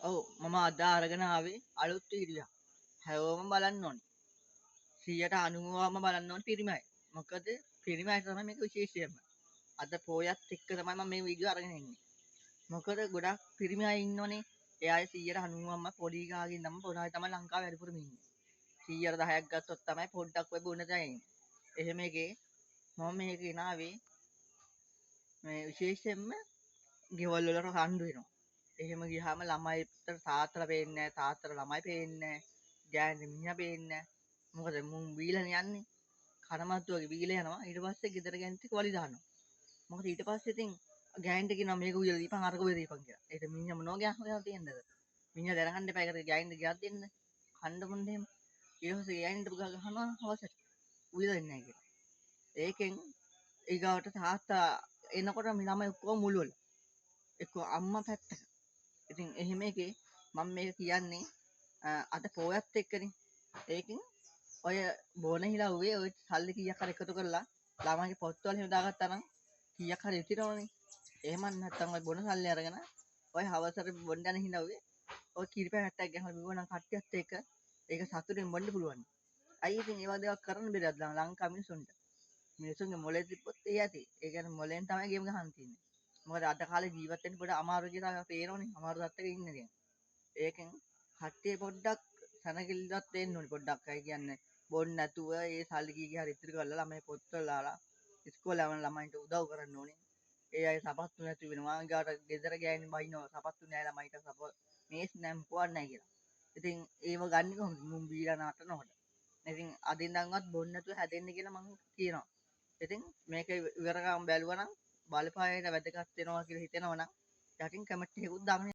ඔව් මම අද අරගෙන ආවේ අලුත් වීඩියෝ. හැමෝම බලන්න ඕනේ. 90%ම බලන්න ඕනේ පිරිමි අය. මොකද පිරිමි අය තමයි මේක විශේෂයෙන්ම. අද පොයත් එක්ක තමයි මම මේ වීඩියෝ අරගෙන එන්නේ. මොකද ගොඩක් පිරිමි අය ඉන්නෝනේ. ඒ අය 90%ම පොඩි ගාකින් නම් පොඩි අය තමයි ලංකාවේ වැඩිපුරම ඉන්නේ. 10%ක් ගත්තොත් තමයි පොඩ්ඩක් වෙ බුණ දැනෙන්නේ. එහෙම එකේ මම මේක ගෙනාවේ මේ විශේෂයෙන්ම ගෙවල් වලට රණ්ඩු වෙනවා. එහෙම ගියාම ළමයිට තාත්තලා පේන්නේ නැහැ, තාත්තලා ළමයි පේන්නේ නැහැ, ගෑණි මිනිහා පේන්නේ නැහැ. මොකද මුන් බීලානේ යන්නේ. කනමත්තු වගේ බීලා යනවා. ඊට පස්සේ ගෙදර ගෑනිත් එක්ක වලි දානවා. මොකද ඊට පස්සේ ඉතින් ගෑනිට කියනවා මේක උයලා දීපන් අරක උයලා දීපන් කියලා. ඒක මිනිහා මොනවා ගෑහුවා තියෙන්නද? මිනිහා දැනගන්න එපා ඒකට ගෑනිට ගියක් දෙන්න. කන්න මොන්නේ එහෙම. ඊට පස්සේ ගෑනිට ගහනවා හවසට. උයලා දෙන්නේ නැහැ කියලා. ඒකෙන් ඊගාවට තාත්තා එනකොට ළමයි ඔක්කොම මුළු වල. එක්ක අම්මා පැත්තක. ඉතින් එහෙම එකේ මම මේක කියන්නේ අද පොයත් එක්කනේ. ඒකෙන් ඔය බොන හිලව්වේ ඔය සල්ලි කීයක් හරි එකතු කරලා ළමයිගේ පොත්වල එහෙම දාගත්තා නම් කීයක් හරි ඉතිරවනේ. එහෙම නැත්නම් ඔය බොන සල්ලි අරගෙන ඔය හවසට බොන්න යන හිලව්වේ ඔය කිරි පැකට්ටයක් ගහලා බිව්වනම් කට්ටියත් එක්ක ඒක සතුටින් බොන්න පුළුවන්. අයි ඉතින් ඒවා දේවල් කරන්න බැරිද ලංකා මිනිසුන්ට? මිනිසුන්ගේ මොලේ තිබ්බොත් ඒ ඇති. ඒ කියන්නේ මොලෙන් තමයි ගේම් ගහන්න තියෙන්නේ. මොකද අද කාලේ ජීවත් වෙන්න පොඩ අමාරු කියලා පේනවනේ. අමාරු තත්ත්වෙක ඉන්නේ දැන්. ඒකෙන් කට්ටිය පොඩ්ඩක් සැනකිලිවත් වෙන්න ඕනේ පොඩ්ඩක්. අය කියන්නේ බොන්න නැතුව ඒ සල්ලි කීකේ හරි ඉතිරි කරලා ළමයි පොත්වල දාලා ඉස්කෝලේ යවන ළමයින්ට උදව් කරන්න ඕනේ. ඒ අය සපත්තු නැති වෙනවා. ඊගාට ගෙදර ගෑණි බයිනවා සපත්තු නෑ ළමයිට මේස් නෑ මොකවත් නෑ කියලා. ඉතින් ඒව ගන්න කොහොමද? මුන් බීලා නටනකොට. ඉතින් අදින්දන්වත් බොන්න නැතුව හැදෙන්න කියලා මම කියනවා. ඉතින් මේක ඉවරකම් බැලුවා නම් බලපෑයට වැදගත් වෙනවා කියලා හිතෙනවා නම් යටින් කමෙන්ට් එකකුත් දාන්න